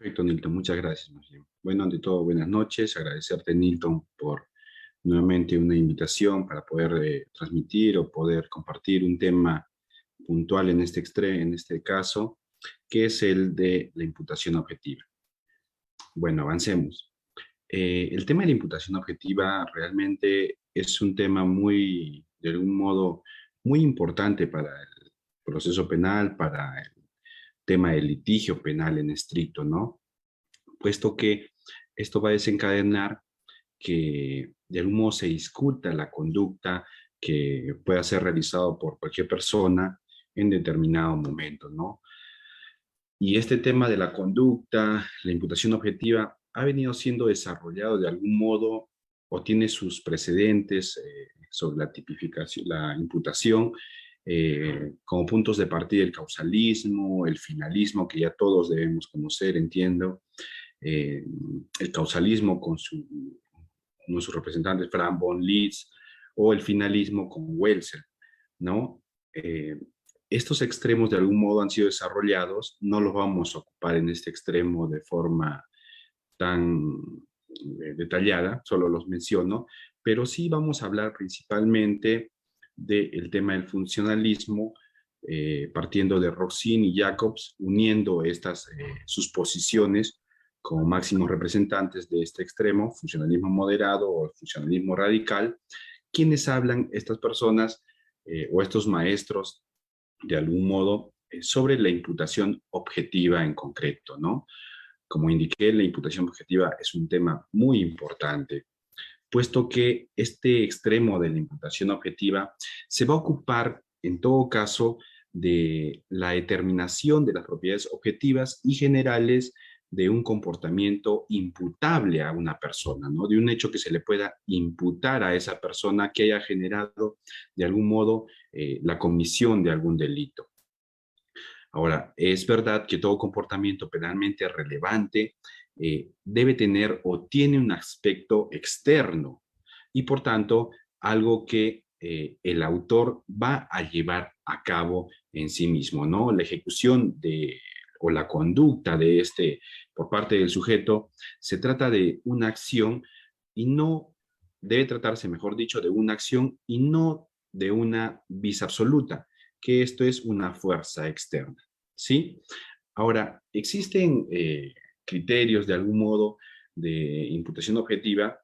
Perfecto, Nilton, muchas gracias. Más bien. Bueno, ante todo, buenas noches. Agradecerte, Nilton, por nuevamente una invitación para poder transmitir o poder compartir un tema puntual en este caso, que es el de la imputación objetiva. Bueno, avancemos. El tema de la imputación objetiva realmente es un tema muy, de algún modo, muy importante para el proceso penal, para el tema del litigio penal en estricto, ¿no? Puesto que esto va a desencadenar que de algún modo se discuta la conducta que pueda ser realizado por cualquier persona en determinado momento, ¿no? Y este tema de la conducta, la imputación objetiva, ha venido siendo desarrollado de algún modo o tiene sus precedentes sobre la tipificación, la imputación, como puntos de partida el causalismo, el finalismo, que ya todos debemos conocer, entiendo, eh, el causalismo con uno de sus representantes, Frank von Liszt, o el finalismo con Welser, ¿no? Eh, Estos extremos de algún modo han sido desarrollados, no los vamos a ocupar en este extremo de forma tan detallada, solo los menciono, pero sí vamos a hablar principalmente del tema del funcionalismo, partiendo de Roxin y Jacobs, uniendo sus posiciones como máximos representantes de este extremo, funcionalismo moderado o funcionalismo radical, quienes hablan estas personas o estos maestros de algún modo sobre la imputación objetiva en concreto, ¿no? Como indiqué, la imputación objetiva es un tema muy importante, puesto que este extremo de la imputación objetiva se va a ocupar, en todo caso, de la determinación de las propiedades objetivas y generales de un comportamiento imputable a una persona, ¿no? De un hecho que se le pueda imputar a esa persona que haya generado, de algún modo, la comisión de algún delito. Ahora, es verdad que todo comportamiento penalmente relevante debe tener o tiene un aspecto externo y por tanto algo que el autor va a llevar a cabo en sí mismo, ¿no? La ejecución o la conducta de por parte del sujeto se trata de una acción y no debe tratarse, mejor dicho, de una acción y no de una vis absoluta, que esto es una fuerza externa. ¿Sí? Ahora, existen criterios de algún modo de imputación objetiva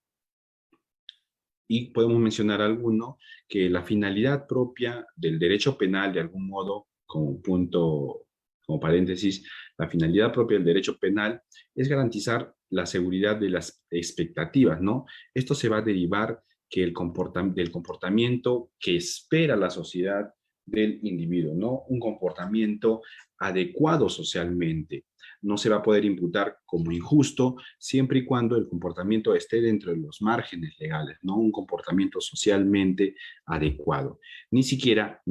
y podemos mencionar alguno que la finalidad propia del derecho penal, de algún modo, como punto, como paréntesis, la finalidad propia del derecho penal es garantizar la seguridad de las expectativas, ¿no? Esto se va a derivar que del comportamiento que espera la sociedad del individuo, ¿no? Un comportamiento adecuado socialmente. No se va a poder imputar como injusto siempre y cuando el comportamiento esté dentro de los márgenes legales, no un comportamiento socialmente adecuado. Ni siquiera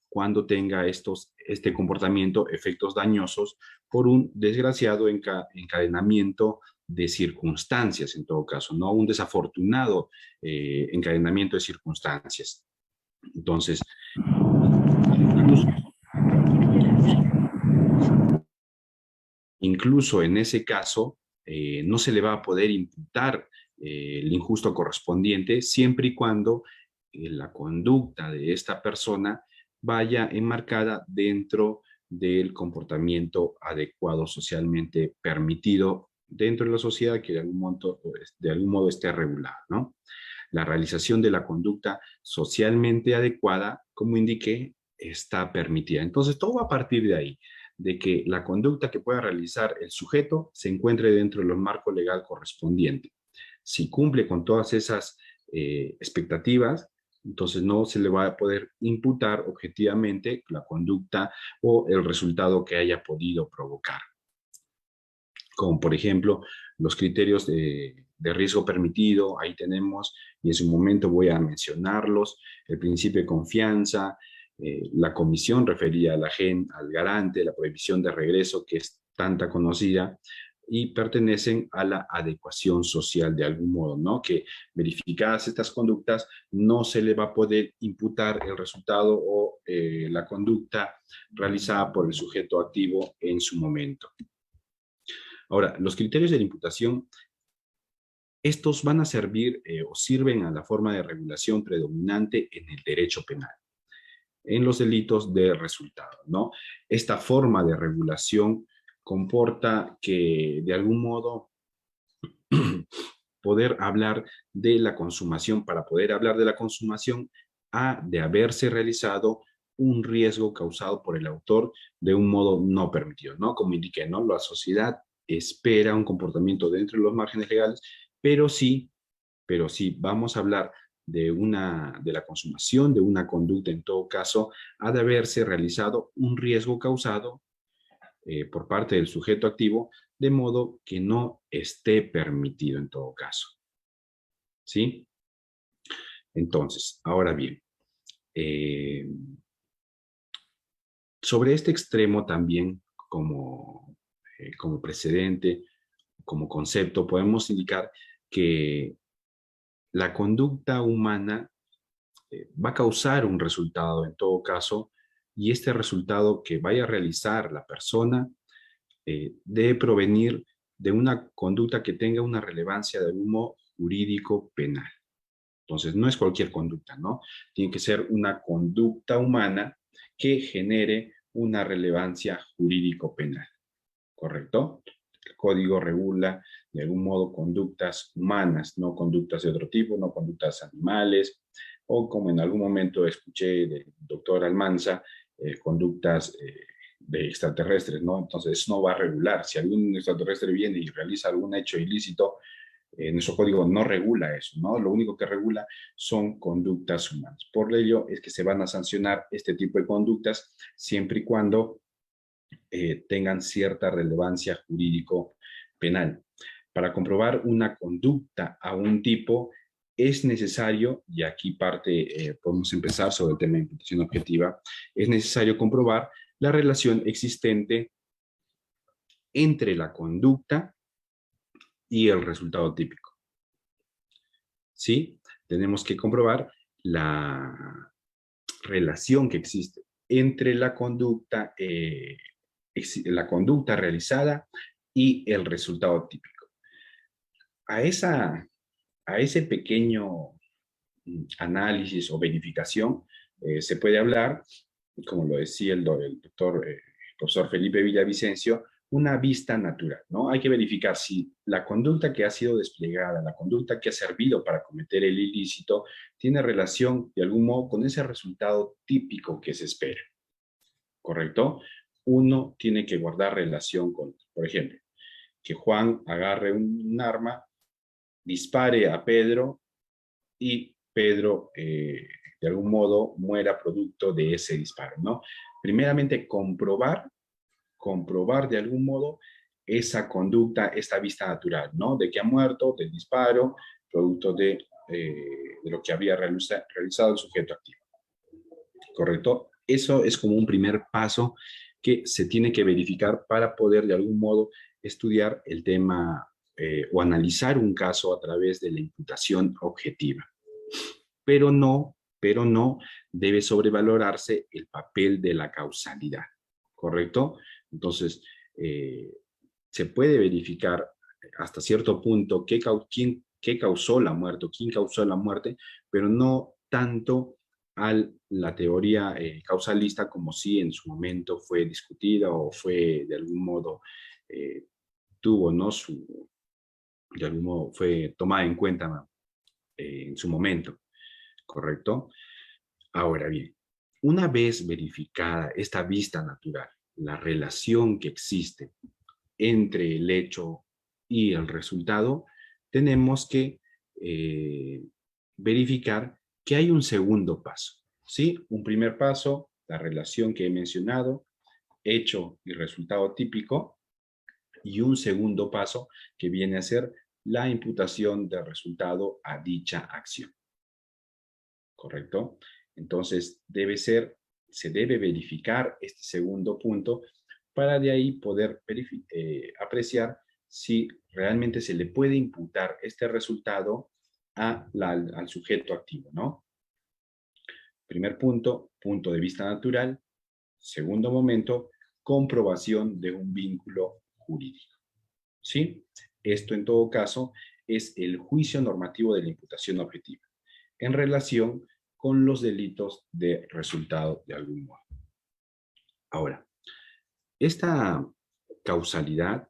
cuando tenga este comportamiento efectos dañosos por un desgraciado encadenamiento de circunstancias, en todo caso, no un desafortunado encadenamiento de circunstancias. Entonces, incluso en ese caso, no se le va a poder imputar el injusto correspondiente siempre y cuando la conducta de esta persona vaya enmarcada dentro del comportamiento adecuado socialmente permitido dentro de la sociedad que de algún modo esté regulado, ¿no? La realización de la conducta socialmente adecuada, como indiqué, está permitida. Entonces, todo va a partir de ahí, de que la conducta que pueda realizar el sujeto se encuentre dentro de los marcos legal correspondientes. Si cumple con todas esas expectativas, entonces no se le va a poder imputar objetivamente la conducta o el resultado que haya podido provocar. Como por ejemplo los criterios de riesgo permitido, ahí tenemos, y en su momento voy a mencionarlos, el principio de confianza, la comisión referida al garante, la prohibición de regreso, que es tanta conocida, y pertenecen a la adecuación social de algún modo, ¿no? Que verificadas estas conductas, no se le va a poder imputar el resultado o la conducta realizada por el sujeto activo en su momento. Ahora, los criterios de la imputación, estos van a servir o sirven a la forma de regulación predominante en el derecho penal, en los delitos de resultado, ¿no? Esta forma de regulación comporta que, de algún modo, poder hablar de la consumación, para poder hablar de la consumación, ha de haberse realizado un riesgo causado por el autor de un modo no permitido, ¿no? Como indiqué, ¿no? La sociedad espera un comportamiento dentro de los márgenes legales, pero sí, pero sí, vamos a hablar de la consumación de una conducta, en todo caso, ha de haberse realizado un riesgo causado por parte del sujeto activo, de modo que no esté permitido en todo caso. ¿Sí? Entonces, ahora bien, eh, sobre este extremo también, como precedente, como concepto, podemos indicar que la conducta humana va a causar un resultado en todo caso, y este resultado que vaya a realizar la persona debe provenir de una conducta que tenga una relevancia de algún modo jurídico penal. Entonces, no es cualquier conducta, ¿no? Tiene que ser una conducta humana que genere una relevancia jurídico-penal, ¿correcto? El código regula de algún modo conductas humanas, no conductas de otro tipo, no conductas animales, o como en algún momento escuché del doctor Almanza, conductas de extraterrestres, ¿no? Entonces, eso no va a regular. Si algún extraterrestre viene y realiza algún hecho ilícito, nuestro código no regula eso, ¿no? Lo único que regula son conductas humanas. Por ello es que se van a sancionar este tipo de conductas siempre y cuando tengan cierta relevancia jurídico-penal. Para comprobar una conducta a un tipo es necesario, y aquí podemos empezar sobre el tema de imputación objetiva, es necesario comprobar la relación existente entre la conducta y el resultado típico. ¿Sí? Tenemos que comprobar la relación que existe entre la conducta realizada y el resultado típico. A, esa, a ese pequeño análisis o verificación se puede hablar, como lo decía el doctor, profesor Felipe Villavicencio, una vista natural, ¿no? Hay que verificar si la conducta que ha sido desplegada, la conducta que ha servido para cometer el ilícito, tiene relación de algún modo con ese resultado típico que se espera, ¿correcto? Uno tiene que guardar relación con, por ejemplo, que Juan agarre un arma, dispare a Pedro y Pedro de algún modo muera producto de ese disparo, ¿no? Primeramente, comprobar de algún modo esa conducta, esta vista natural, ¿no? De que ha muerto del disparo, producto de lo que había realizado el sujeto activo, ¿correcto? Eso es como un primer paso que se tiene que verificar para poder de algún modo estudiar el tema o analizar un caso a través de la imputación objetiva. Pero no debe sobrevalorarse el papel de la causalidad, ¿correcto? Entonces, eh, se puede verificar hasta cierto punto qué causó la muerte, o quién causó la muerte, pero no tanto a la teoría causalista como si en su momento fue discutida o fue de algún modo, tuvo, ¿no? De algún modo fue tomada en cuenta en su momento, ¿correcto? Ahora bien, una vez verificada esta vista natural, la relación que existe entre el hecho y el resultado, tenemos que eh, verificar que hay un segundo paso, ¿sí? Un primer paso, la relación que he mencionado, hecho y resultado típico, y un segundo paso que viene a ser la imputación del resultado a dicha acción, ¿correcto? Entonces, se debe verificar este segundo punto para de ahí poder apreciar si realmente se le puede imputar este resultado al sujeto activo, ¿no? Primer punto, punto de vista natural. Segundo momento, comprobación de un vínculo jurídico, ¿sí? Esto en todo caso es el juicio normativo de la imputación objetiva en relación con los delitos de resultado de algún modo. Ahora, esta causalidad,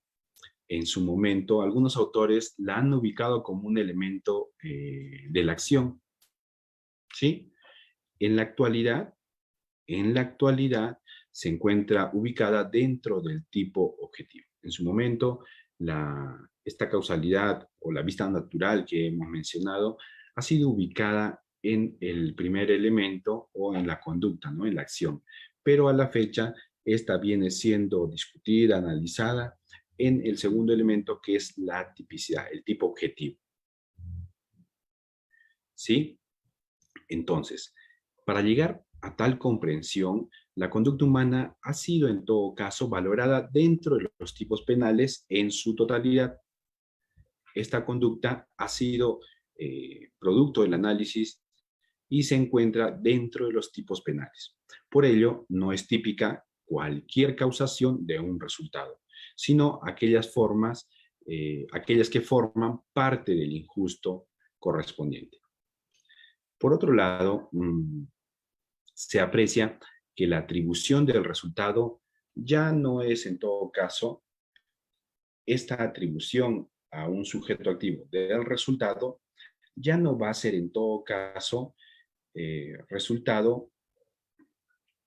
en su momento, algunos autores la han ubicado como un elemento de la acción, ¿sí? En la actualidad, se encuentra ubicada dentro del tipo objetivo. En su momento, esta causalidad o la vista natural que hemos mencionado ha sido ubicada en el primer elemento o en la conducta, ¿no? En la acción. Pero a la fecha, esta viene siendo discutida, analizada en el segundo elemento, que es la tipicidad, el tipo objetivo. ¿Sí? Entonces, para llegar a tal comprensión, la conducta humana ha sido en todo caso valorada dentro de los tipos penales en su totalidad. Esta conducta ha sido producto del análisis y se encuentra dentro de los tipos penales. Por ello, no es típica cualquier causación de un resultado, sino aquellas que forman parte del injusto correspondiente. Por otro lado, se aprecia que la atribución del resultado ya no es en todo caso esta atribución a un sujeto activo del resultado, ya no va a ser en todo caso resultado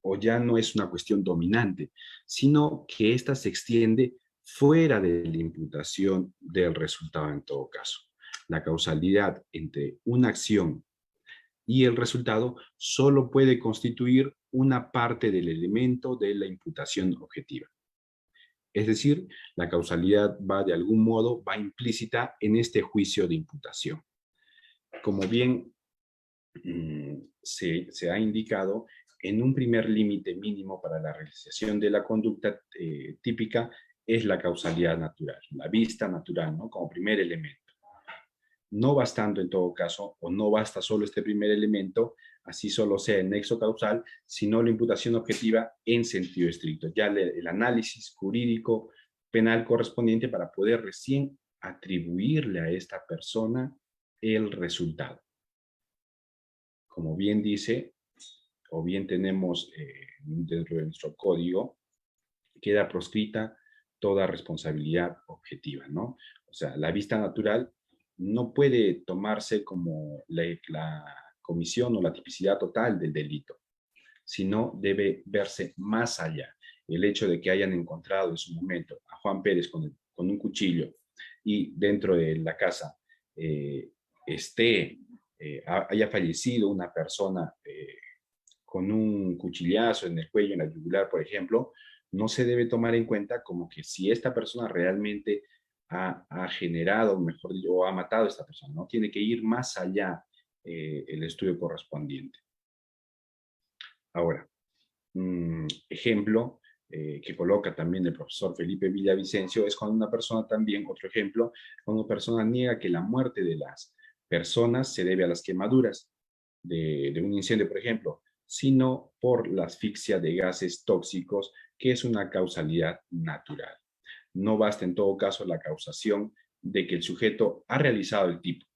o ya no es una cuestión dominante, sino que ésta se extiende fuera de la imputación del resultado en todo caso. La causalidad entre una acción y el resultado solo puede constituir una parte del elemento de la imputación objetiva. Es decir, la causalidad va de algún modo, va implícita en este juicio de imputación. Como bien se ha indicado, en un primer límite mínimo para la realización de la conducta típica es la causalidad natural, la vista natural, ¿no? Como primer elemento. No bastando en todo caso, o no basta solo este primer elemento, así solo sea el nexo causal, sino la imputación objetiva en sentido estricto, ya el análisis jurídico penal correspondiente para poder recién atribuirle a esta persona el resultado. Como bien dice, o bien tenemos dentro de nuestro código, queda proscrita toda responsabilidad objetiva, ¿no? O sea, la vista natural no puede tomarse como la comisión o la tipicidad total del delito, sino debe verse más allá. El hecho de que hayan encontrado en su momento a Juan Pérez con un cuchillo y dentro de la casa haya fallecido una persona con un cuchillazo en el cuello, en la yugular, por ejemplo, no se debe tomar en cuenta como que si esta persona realmente ha generado, mejor dicho, o ha matado a esta persona, ¿no? Tiene que ir más allá el estudio correspondiente. Ahora, ejemplo que coloca también el profesor Felipe Villavicencio es cuando una persona también, otro ejemplo, cuando una persona niega que la muerte de las personas se debe a las quemaduras de un incendio, por ejemplo, sino por la asfixia de gases tóxicos, que es una causalidad natural. No basta en todo caso la causación de que el sujeto ha realizado el tipo,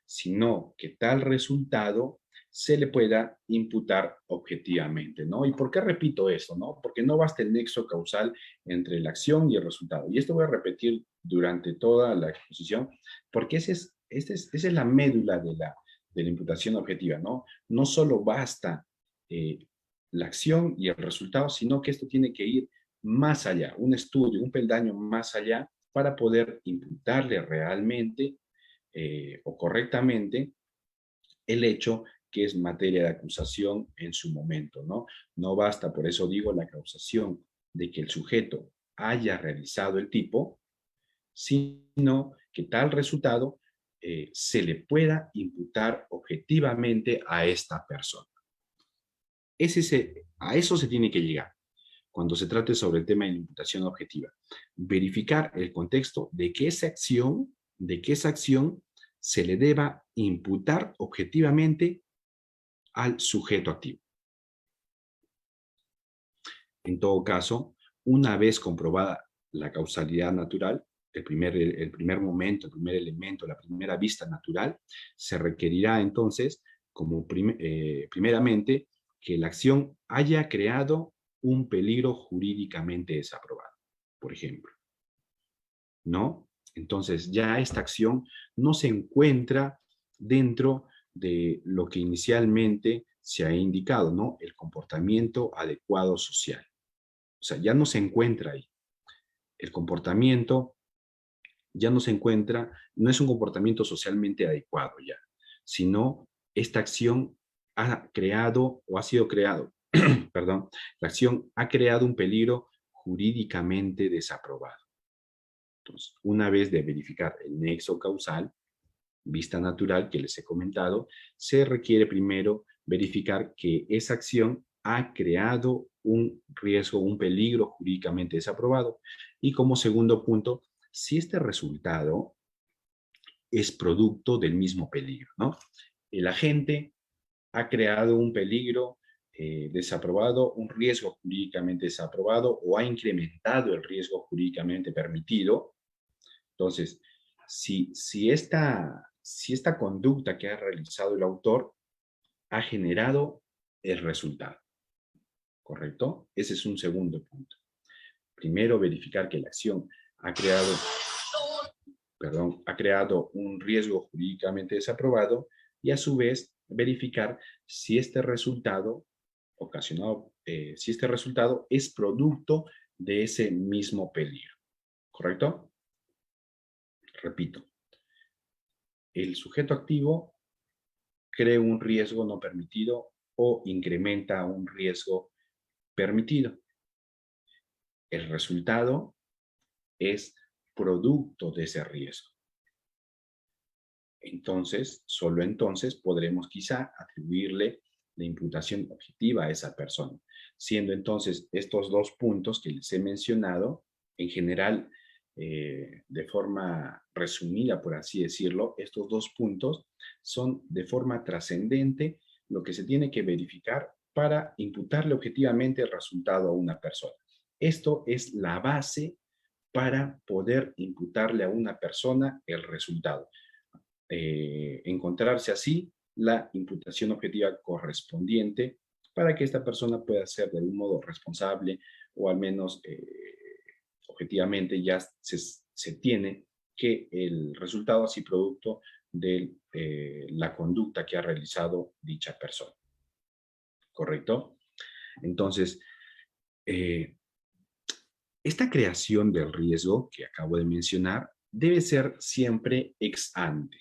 sino que tal resultado se le pueda imputar objetivamente, ¿no? ¿Y por qué repito esto, no? Porque no basta el nexo causal entre la acción y el resultado. Y esto voy a repetir durante toda la exposición, porque esa es la médula de la imputación objetiva, ¿no? No solo basta la acción y el resultado, sino que esto tiene que ir más allá, un estudio, un peldaño más allá para poder imputarle realmente o correctamente el hecho que es materia de acusación en su momento, ¿no? No basta, por eso digo, la causación de que el sujeto haya realizado el tipo, sino que tal resultado se le pueda imputar objetivamente a esta persona. A eso se tiene que llegar cuando se trate sobre el tema de la imputación objetiva. Verificar el contexto de que esa acción se le deba imputar objetivamente al sujeto activo. En todo caso, una vez comprobada la causalidad natural, el primer momento, el primer elemento, la primera vista natural, se requerirá entonces, primeramente, que la acción haya creado un peligro jurídicamente desaprobado, por ejemplo, ¿no? Entonces ya esta acción no se encuentra dentro de lo que inicialmente se ha indicado, ¿no? El comportamiento adecuado social. O sea, ya no se encuentra ahí. El comportamiento ya no se encuentra, no es un comportamiento socialmente adecuado ya, sino esta acción ha creado o ha sido creado, perdón, la acción ha creado un peligro jurídicamente desaprobado. Entonces, una vez de verificar el nexo causal, vista natural que les he comentado, se requiere primero verificar que esa acción ha creado un riesgo, un peligro jurídicamente desaprobado. Y como segundo punto, si este resultado es producto del mismo peligro, ¿no? El agente ha creado un peligro desaprobado, un riesgo jurídicamente desaprobado o ha incrementado el riesgo jurídicamente permitido. Entonces, si esta conducta que ha realizado el autor ha generado el resultado, ¿correcto? Ese es un segundo punto. Primero, verificar que la acción ha creado, ha creado un riesgo jurídicamente desaprobado y a su vez verificar si este resultado si este resultado es producto de ese mismo peligro, ¿correcto? Repito, el sujeto activo crea un riesgo no permitido o incrementa un riesgo permitido. El resultado es producto de ese riesgo. Entonces, solo entonces podremos quizá atribuirle la imputación objetiva a esa persona, siendo entonces estos dos puntos que les he mencionado, en general, de forma resumida, por así decirlo, estos dos puntos son de forma trascendente lo que se tiene que verificar para imputarle objetivamente el resultado a una persona. Esto es la base para poder imputarle a una persona el resultado. Encontrarse así la imputación objetiva correspondiente para que esta persona pueda ser de algún modo responsable o al menos objetivamente ya se tiene que el resultado así producto de la conducta que ha realizado dicha persona. ¿Correcto? Entonces, esta creación del riesgo que acabo de mencionar debe ser siempre ex ante.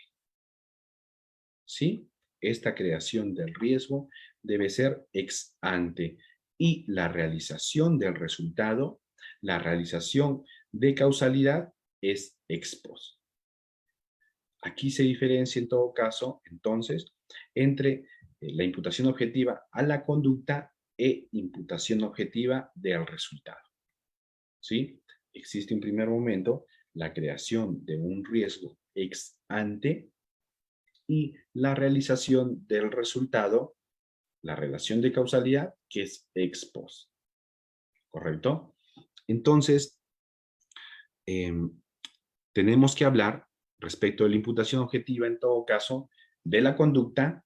¿Sí? Esta creación del riesgo debe ser ex ante y la realización del resultado, la realización de causalidad es ex post. Aquí se diferencia en todo caso, entonces, entre la imputación objetiva a la conducta e imputación objetiva del resultado. ¿Sí? Existe en primer momento la creación de un riesgo ex ante y la realización del resultado, la relación de causalidad, que es ex post. ¿Correcto? Entonces, tenemos que hablar respecto de la imputación objetiva, en todo caso, de la conducta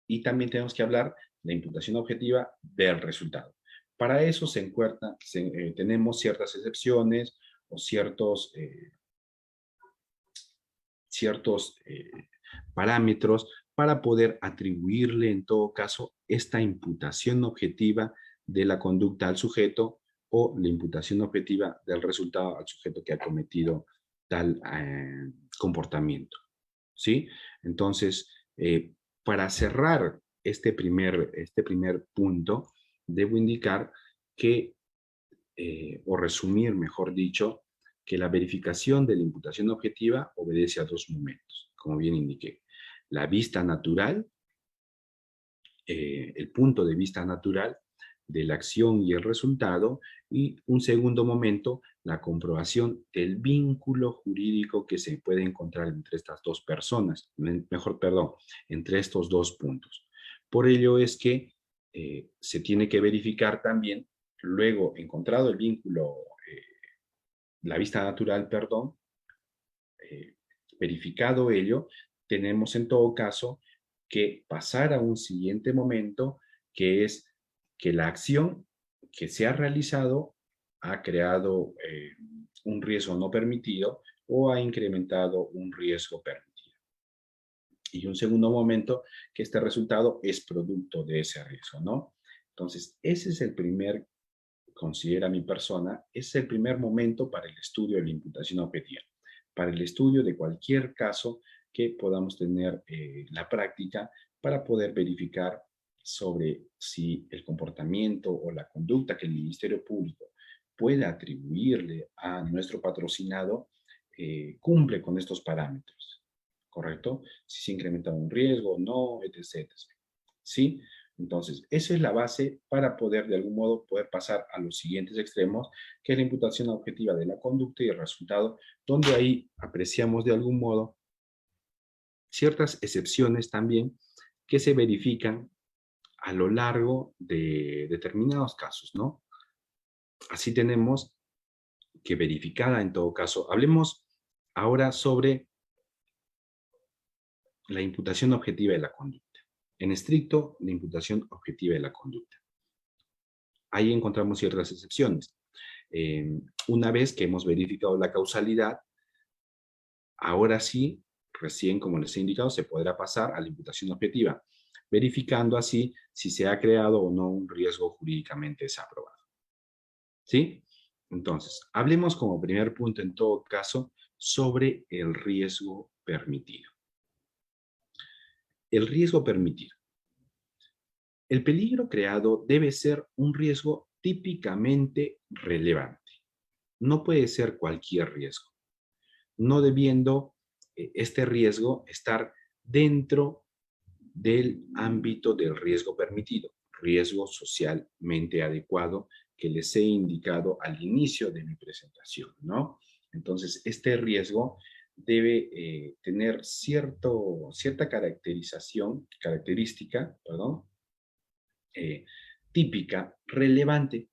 y también tenemos que hablar de la imputación objetiva del resultado. Para eso tenemos ciertas excepciones o ciertos parámetros para poder atribuirle en todo caso esta imputación objetiva de la conducta al sujeto o la imputación objetiva del resultado al sujeto que ha cometido tal comportamiento. ¿Sí? Entonces, para cerrar este primer punto, debo indicar que, o resumir, mejor dicho, que la verificación de la imputación objetiva obedece a dos momentos, como bien indiqué. La vista natural, el punto de vista natural de la acción y el resultado, y un segundo momento, la comprobación del vínculo jurídico que se puede encontrar entre estas dos personas, entre estos dos puntos. Por ello es que se tiene que verificar también, luego encontrado el vínculo la vista natural, perdón, verificado ello, tenemos en todo caso que pasar a un siguiente momento, que es que la acción que se ha realizado ha creado un riesgo no permitido o ha incrementado un riesgo permitido. Y un segundo momento, que este resultado es producto de ese riesgo, ¿no? Entonces, ese es el primer, considera mi persona, es el primer momento para el estudio de la imputación objetiva, para el estudio de cualquier caso que podamos tener la práctica para poder verificar sobre si el comportamiento o la conducta que el Ministerio Público puede atribuirle a nuestro patrocinado cumple con estos parámetros, ¿correcto? Si se incrementa un riesgo o no, etc, etc. ¿Sí? Entonces, esa es la base para poder, de algún modo, poder pasar a los siguientes extremos, que es la imputación objetiva de la conducta y el resultado, donde ahí apreciamos de algún modo ciertas excepciones también que se verifican a lo largo de determinados casos, ¿no? Así tenemos que verificada en todo caso. Hablemos ahora sobre la imputación objetiva de la conducta. En estricto, la imputación objetiva de la conducta. Ahí encontramos ciertas excepciones. Una vez que hemos verificado la causalidad, ahora sí, recién como les he indicado, se podrá pasar a la imputación objetiva, verificando así si se ha creado o no un riesgo jurídicamente desaprobado. ¿Sí? Entonces, hablemos como primer punto en todo caso sobre el riesgo permitido. El riesgo permitido. El peligro creado debe ser un riesgo típicamente relevante. No puede ser cualquier riesgo, no debiendo este riesgo estar dentro del ámbito del riesgo permitido, riesgo socialmente adecuado que les he indicado al inicio de mi presentación, ¿no? Entonces, este riesgo debe tener cierta característica, perdón, típica, relevante.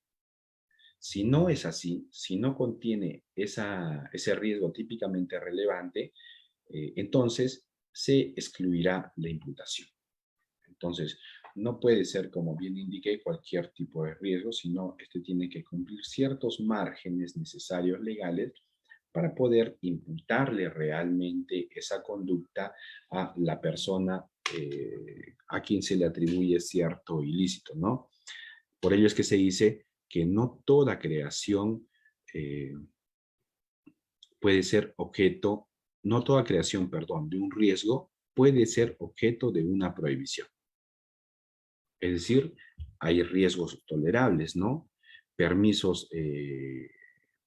Si no es así, si no contiene ese riesgo típicamente relevante, entonces se excluirá la imputación. Entonces, no puede ser, como bien indiqué, cualquier tipo de riesgo, sino este tiene que cumplir ciertos márgenes necesarios legales para poder imputarle realmente esa conducta a la persona a quien se le atribuye cierto ilícito, ¿no? Por ello es que se dice que no toda creación eh, puede ser objeto, no toda creación, perdón, de un riesgo puede ser objeto de una prohibición. Es decir, hay riesgos tolerables, ¿no? Permisos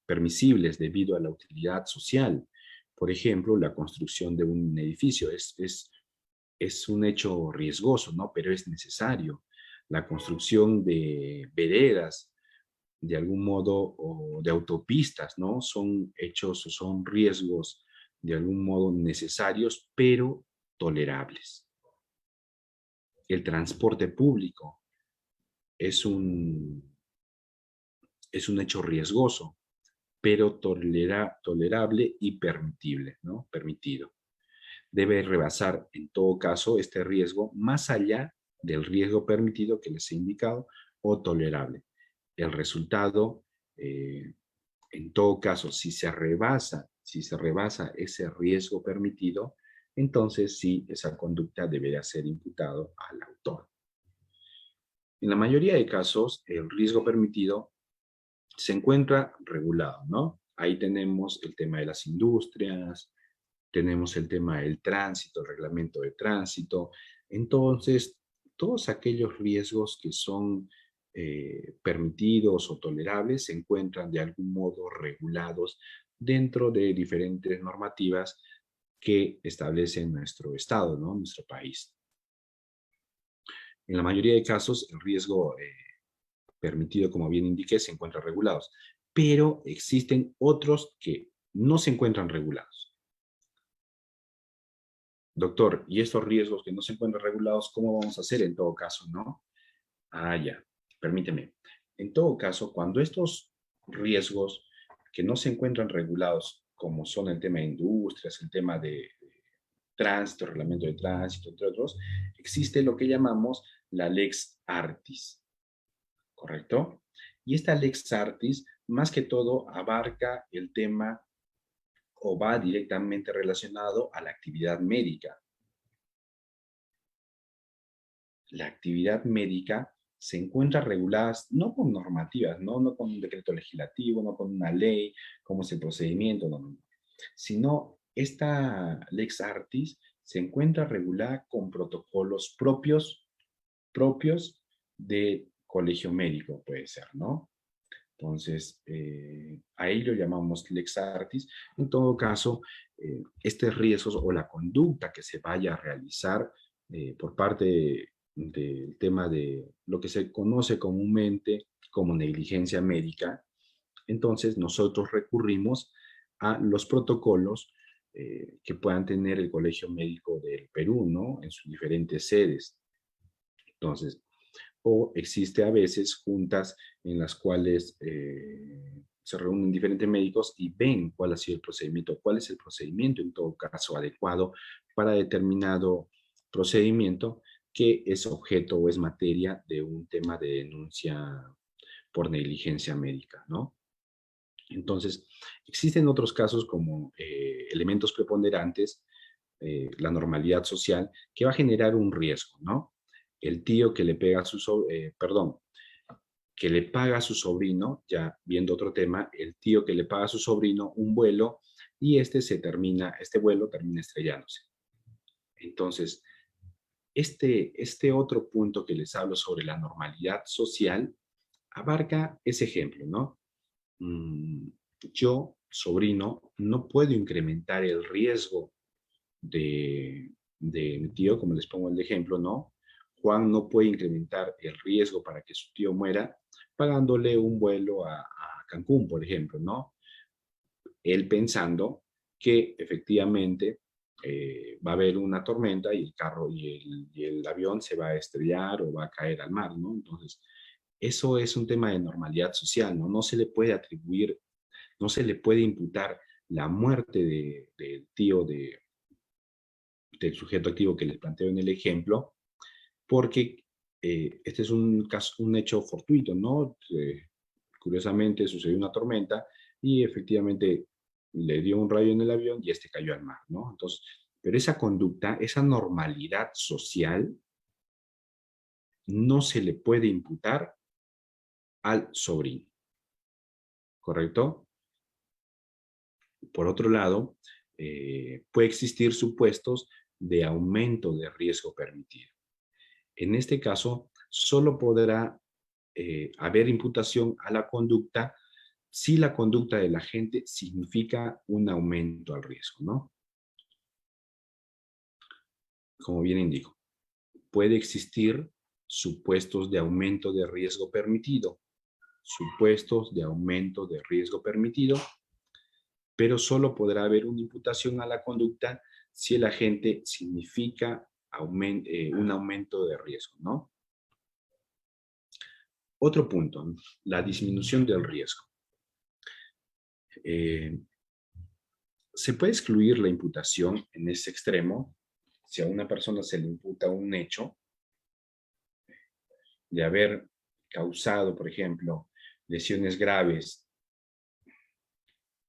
permisibles debido a la utilidad social. Por ejemplo, la construcción de un edificio es un hecho riesgoso, ¿no? Pero es necesario. La construcción de veredas, de algún modo, o de autopistas, ¿no? Son hechos, son riesgos de algún modo necesarios, pero tolerables. El transporte público es un hecho riesgoso, pero tolerable y permitible, ¿no? Permitido. Debe rebasar, en todo caso, este riesgo más allá del riesgo permitido que les he indicado o tolerable. El resultado, en todo caso, si se rebasa ese riesgo permitido, entonces sí, esa conducta deberá ser imputado al autor. En la mayoría de casos, el riesgo permitido se encuentra regulado, ¿no? Ahí tenemos el tema de las industrias, tenemos el tema del tránsito, el reglamento de tránsito. Entonces, todos aquellos riesgos que son permitidos o tolerables se encuentran de algún modo regulados dentro de diferentes normativas que establece nuestro Estado, ¿no? Nuestro país. En la mayoría de casos, el riesgo permitido, como bien indiqué, se encuentran regulados, pero existen otros que no se encuentran regulados. Doctor, ¿y estos riesgos que no se encuentran regulados, cómo vamos a hacer en todo caso, no? Ah, ya, permíteme. En todo caso, cuando estos riesgos que no se encuentran regulados, como son el tema de industrias, el tema de tránsito, reglamento de tránsito, entre otros, existe lo que llamamos la Lex Artis, ¿correcto? Y esta Lex Artis, más que todo, abarca el tema o va directamente relacionado a la actividad médica. La actividad médica se encuentra regulada no con normativas, no con un decreto legislativo, no con una ley, como es el procedimiento, no, sino esta Lex Artis se encuentra regulada con protocolos propios de colegio médico, puede ser, ¿no? Entonces, a ello llamamos Lex Artis. En todo caso, este riesgo o la conducta que se vaya a realizar por parte del tema de lo que se conoce comúnmente como negligencia médica, entonces nosotros recurrimos a los protocolos que puedan tener el Colegio Médico del Perú, ¿no? En sus diferentes sedes. Entonces, o existe a veces juntas en las cuales se reúnen diferentes médicos y ven cuál ha sido el procedimiento, cuál es el procedimiento en todo caso adecuado para determinado procedimiento que es objeto o es materia de un tema de denuncia por negligencia médica, ¿no? Entonces, existen otros casos como elementos preponderantes, la normalidad social, que va a generar un riesgo, ¿no? El tío que le pega a que le paga a su sobrino, ya viendo otro tema, el tío que le paga a su sobrino un vuelo y este vuelo termina estrellándose. Entonces, este otro punto que les hablo sobre la normalidad social abarca ese ejemplo, ¿no? Yo, sobrino, no puedo incrementar el riesgo de mi tío, como les pongo el ejemplo, ¿no? Juan no puede incrementar el riesgo para que su tío muera pagándole un vuelo a Cancún, por ejemplo, ¿no? Él pensando que efectivamente va a haber una tormenta y el carro y el avión se va a estrellar o va a caer al mar, ¿no? Entonces, eso es un tema de normalidad social, ¿no? No se le puede atribuir, no se le puede imputar la muerte del tío del sujeto activo que les planteo en el ejemplo, porque este es un, caso, un hecho fortuito, ¿no? Curiosamente sucedió una tormenta y efectivamente le dio un rayo en el avión y este cayó al mar, ¿no? Entonces, pero esa conducta, esa normalidad social, no se le puede imputar al sobrino, ¿correcto? Por otro lado, puede existir supuestos de aumento de riesgo permitido. En este caso, solo podrá haber imputación a la conducta si la conducta del agente significa un aumento al riesgo, ¿no? Como bien indico, puede existir supuestos de aumento de riesgo permitido, supuestos de aumento de riesgo permitido, pero solo podrá haber una imputación a la conducta si el agente significa un aumento de riesgo, ¿no? Otro punto, la disminución del riesgo. Se puede excluir la imputación en ese extremo si a una persona se le imputa un hecho de haber causado, por ejemplo, lesiones graves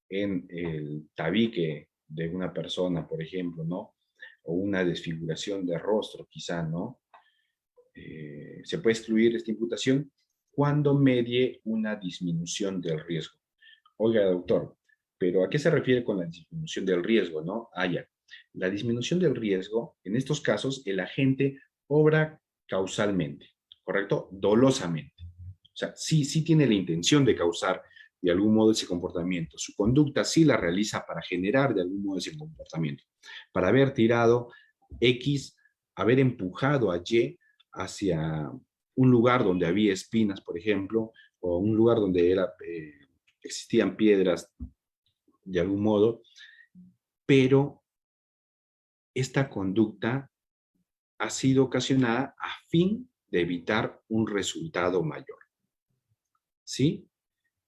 en el tabique de una persona, por ejemplo, ¿no? O una desfiguración de rostro, quizá, ¿no? Se puede excluir esta imputación cuando medie una disminución del riesgo. Oiga, doctor, pero ¿a qué se refiere con la disminución del riesgo, no? Ah, ya. La disminución del riesgo, en estos casos, el agente obra causalmente, ¿correcto? Dolosamente. O sea, sí tiene la intención de causar de algún modo ese comportamiento. Su conducta sí la realiza para generar de algún modo ese comportamiento. Para haber tirado X, haber empujado a Y hacia un lugar donde había espinas, por ejemplo, o un lugar donde existían piedras de algún modo, pero esta conducta ha sido ocasionada a fin de evitar un resultado mayor. ¿Sí?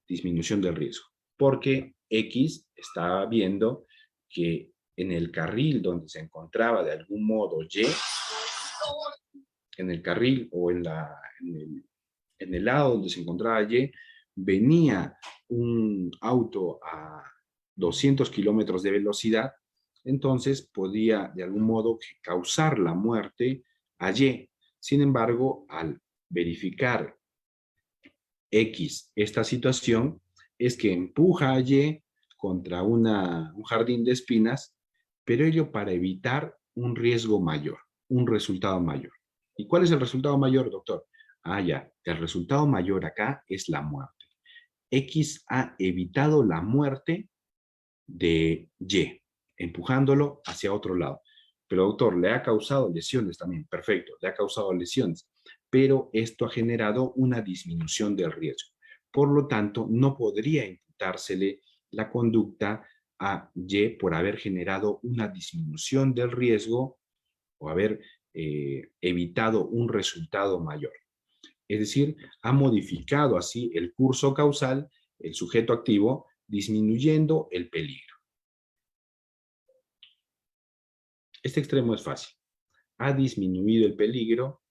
Disminución del riesgo. porque X estaba viendo que en el carril donde se encontraba de algún modo Y, en el carril o en el lado donde se encontraba Y, venía un auto a 200 kilómetros de velocidad, entonces podía de algún modo causar la muerte a Y. Sin embargo, al verificar X esta situación, es que empuja a Y contra un jardín de espinas, pero ello para evitar un riesgo mayor, un resultado mayor. ¿Y cuál es el resultado mayor, doctor? Ah, ya, el resultado mayor acá es la muerte. X ha evitado la muerte de Y, empujándolo hacia otro lado. Pero doctor, le ha causado lesiones también, perfecto, le ha causado lesiones, pero esto ha generado una disminución del riesgo. Por lo tanto, no podría imputársele la conducta a Y por haber generado una disminución del riesgo o haber evitado un resultado mayor. Es decir, ha modificado así el curso causal, el sujeto activo, disminuyendo el peligro. Este extremo es fácil. Ha disminuido el peligro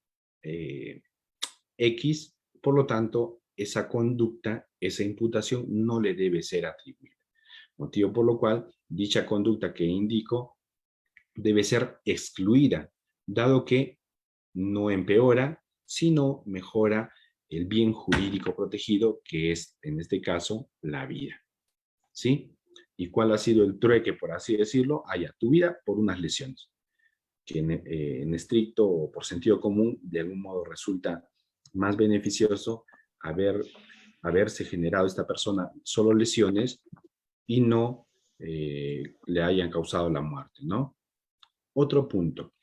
X, por lo tanto, esa conducta, esa imputación no le debe ser atribuida. Motivo por lo cual, dicha conducta que indico debe ser excluida, dado que no empeora, sino mejora el bien jurídico protegido, que es, en este caso, la vida. ¿Sí? ¿Y cuál ha sido el trueque, por así decirlo? Tu vida por unas lesiones, que en estricto o por sentido común, de algún modo resulta más beneficioso haberse generado esta persona solo lesiones y no le hayan causado la muerte, ¿no? Otro punto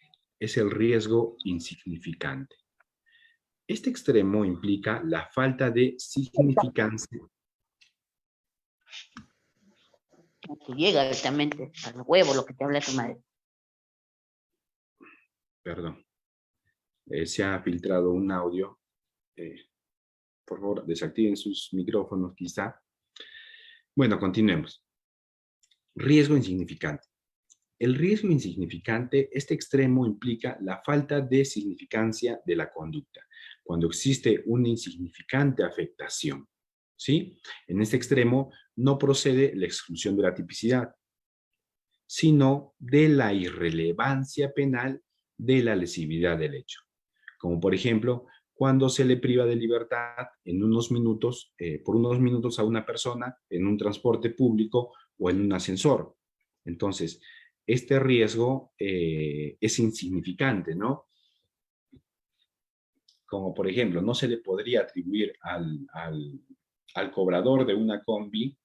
es el riesgo insignificante. Este extremo implica la falta de significancia. Que llega directamente al huevo lo que te habla tu madre. Perdón. Se ha filtrado un audio. Por favor, desactiven sus micrófonos quizá. Bueno, continuemos. Riesgo insignificante. El riesgo insignificante, este extremo implica la falta de significancia de la conducta, cuando existe una insignificante afectación. ¿Sí? En este extremo no procede la exclusión de la tipicidad, sino de la irrelevancia penal de la lesividad del hecho. Como por ejemplo, cuando se le priva de libertad en unos minutos, por unos minutos a una persona en un transporte público o en un ascensor. Entonces, este riesgo es insignificante, ¿no? Como por ejemplo, no se le podría atribuir al cobrador de una combi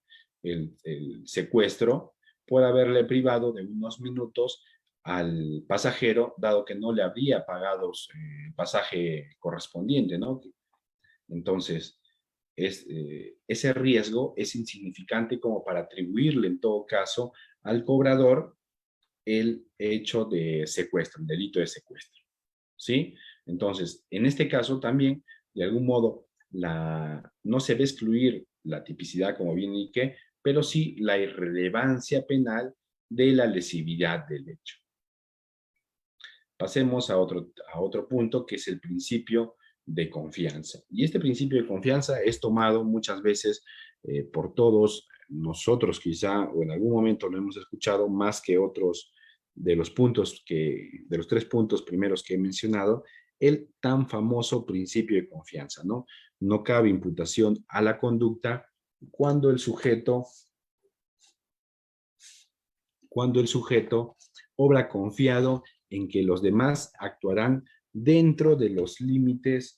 el secuestro por haberle privado de unos minutos al pasajero, dado que no le habría pagado el pasaje correspondiente, ¿no? Entonces, ese riesgo es insignificante como para atribuirle en todo caso al cobrador el hecho de secuestro, el delito de secuestro, ¿sí? Entonces, en este caso también, de algún modo, no se va a excluir la tipicidad, como bien indiqué, pero sí la irrelevancia penal de la lesividad del hecho. Pasemos a otro punto, que es el principio de confianza. Y este principio de confianza es tomado muchas veces por todos nosotros, quizá, o en algún momento lo hemos escuchado más que otros de los de los 3 puntos primeros que he mencionado, el tan famoso principio de confianza, ¿no? No cabe imputación a la conducta cuando el sujeto obra confiado en que los demás actuarán dentro de los límites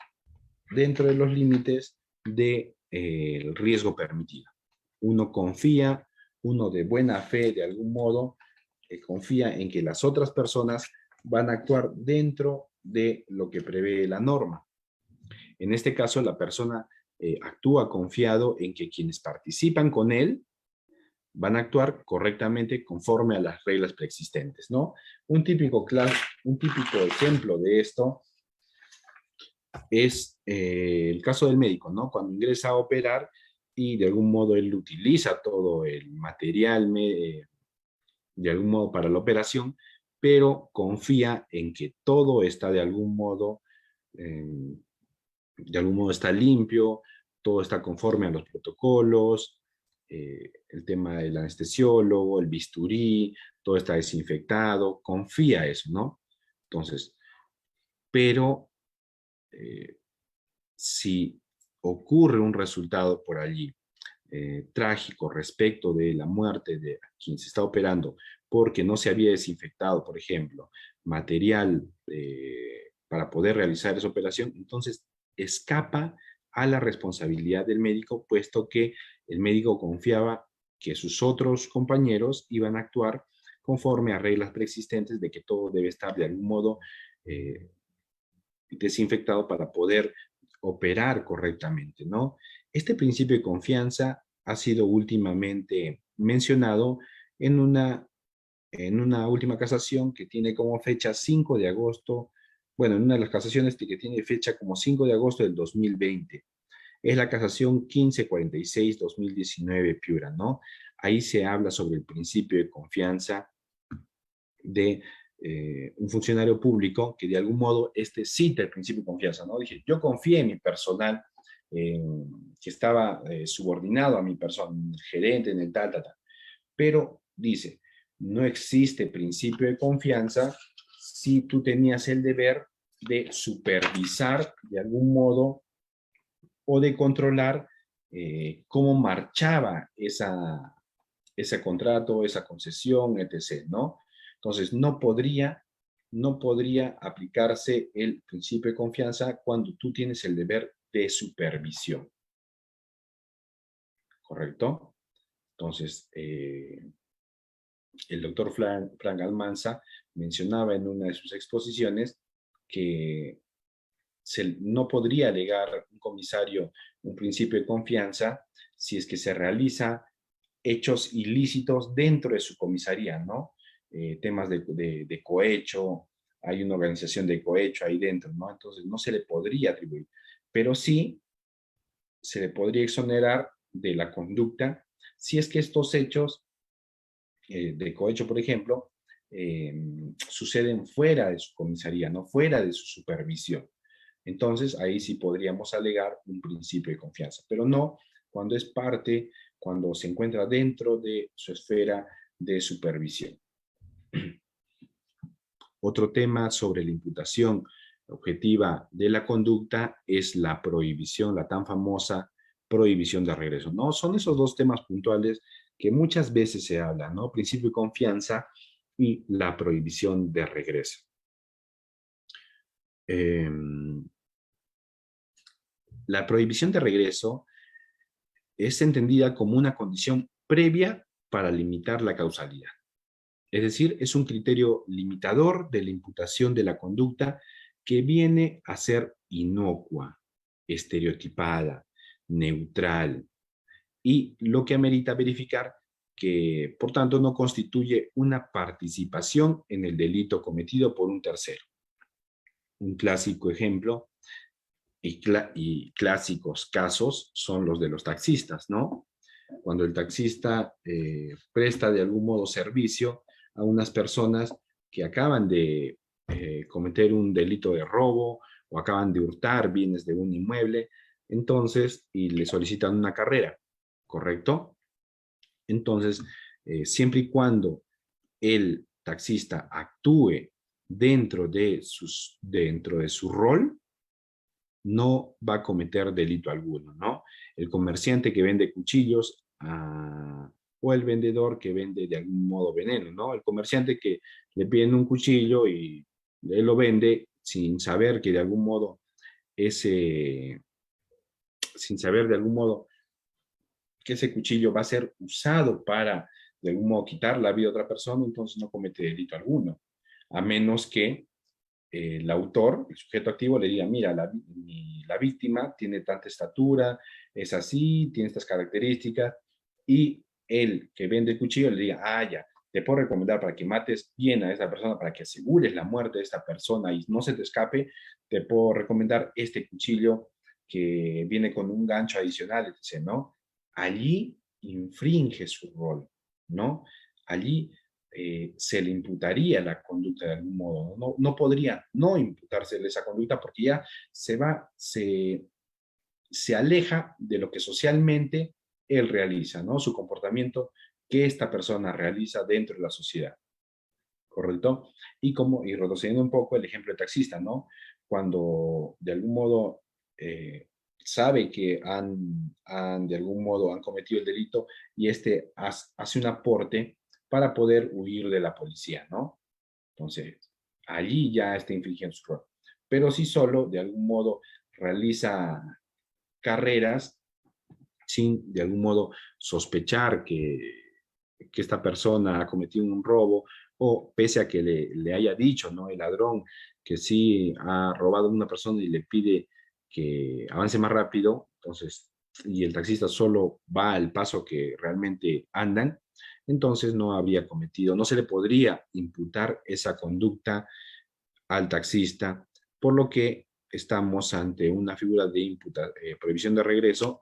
del riesgo permitido. Uno confía, uno de buena fe, de algún modo, confía en que las otras personas van a actuar dentro de lo que prevé la norma. En este caso, la persona actúa confiado en que quienes participan con él van a actuar correctamente conforme a las reglas preexistentes, ¿no? Un típico ejemplo de esto es el caso del médico, ¿no? Cuando ingresa a operar y de algún modo él utiliza todo el material de algún modo para la operación, pero confía en que todo está de algún modo está limpio, todo está conforme a los protocolos, el tema del anestesiólogo, el bisturí, todo está desinfectado, confía eso, ¿no? Entonces, pero si ocurre un resultado por allí trágico respecto de la muerte de quien se está operando porque no se había desinfectado, por ejemplo, material para poder realizar esa operación, entonces escapa a la responsabilidad del médico, puesto que el médico confiaba que sus otros compañeros iban a actuar conforme a reglas preexistentes de que todo debe estar de algún modo desinfectado para poder operar correctamente, ¿no? Este principio de confianza ha sido últimamente mencionado en una última casación que tiene como fecha 5 de agosto, bueno, en una de las casaciones que tiene fecha como 5 de agosto del 2020. Es la casación 1546-2019 Piura, ¿no? Ahí se habla sobre el principio de confianza de un funcionario público que de algún modo cita el principio de confianza, ¿no? Dije, yo confié en mi personal que estaba subordinado a mi persona, gerente en el tal. Pero dice, no existe principio de confianza si tú tenías el deber de supervisar de algún modo o de controlar cómo marchaba ese contrato, esa concesión, etc., ¿no? Entonces, no podría aplicarse el principio de confianza cuando tú tienes el deber de supervisión, ¿correcto? Entonces, el doctor Frank Almanza mencionaba en una de sus exposiciones que no podría alegar un comisario un principio de confianza si es que se realiza hechos ilícitos dentro de su comisaría, ¿no? Temas de cohecho, hay una organización de cohecho ahí dentro, ¿no? Entonces no se le podría atribuir, pero sí se le podría exonerar de la conducta si es que estos hechos de cohecho, por ejemplo, suceden fuera de su comisaría, no fuera de su supervisión. Entonces, ahí sí podríamos alegar un principio de confianza, pero no cuando es parte, cuando se encuentra dentro de su esfera de supervisión. Otro tema sobre la imputación objetiva de la conducta es la prohibición, la tan famosa prohibición de regreso, ¿no? Son esos dos temas puntuales que muchas veces se habla, ¿no? Principio de confianza y la prohibición de regreso. La prohibición de regreso es entendida como una condición previa para limitar la causalidad. Es decir, es un criterio limitador de la imputación de la conducta que viene a ser inocua, estereotipada, neutral, y lo que amerita verificar que, por tanto, no constituye una participación en el delito cometido por un tercero. Un clásico ejemplo y clásicos casos son los de los taxistas, ¿no? Cuando el taxista presta de algún modo servicio a unas personas que acaban de cometer un delito de robo o acaban de hurtar bienes de un inmueble, entonces, y le solicitan una carrera, ¿correcto? Entonces, siempre y cuando el taxista actúe dentro de su rol, no va a cometer delito alguno, ¿no? El comerciante que vende cuchillos o el vendedor que vende de algún modo veneno, ¿no? El comerciante que le piden un cuchillo y él lo vende sin saber que de algún modo sin saber de algún modo que ese cuchillo va a ser usado para de algún modo quitar la vida a otra persona, entonces no comete delito alguno, a menos que el autor, el sujeto activo, le diga, mira, la víctima tiene tanta estatura, es así, tiene estas características, y el que vende el cuchillo le diga, ya, te puedo recomendar para que mates bien a esa persona, para que asegures la muerte de esta persona y no se te escape, te puedo recomendar este cuchillo que viene con un gancho adicional, etc., ¿no? allí infringe su rol, ¿no? Allí se le imputaría la conducta de algún modo, ¿no? No podría no imputársele esa conducta porque ya se aleja de lo que socialmente él realiza, ¿no? Su comportamiento que esta persona realiza dentro de la sociedad, ¿correcto? Y retrocediendo un poco el ejemplo de taxista, ¿no? Cuando de algún modo sabe que de algún modo han cometido el delito y hace un aporte para poder huir de la policía, ¿no? Entonces, allí ya está infringiendo su rol. Pero si solo de algún modo realiza carreras sin de algún modo sospechar que esta persona ha cometido un robo o pese a que le haya dicho, ¿no? El ladrón que sí ha robado a una persona y le pide que avance más rápido, entonces, y el taxista solo va al paso que realmente andan, entonces no habría cometido, no se le podría imputar esa conducta al taxista, por lo que estamos ante una figura de prohibición de regreso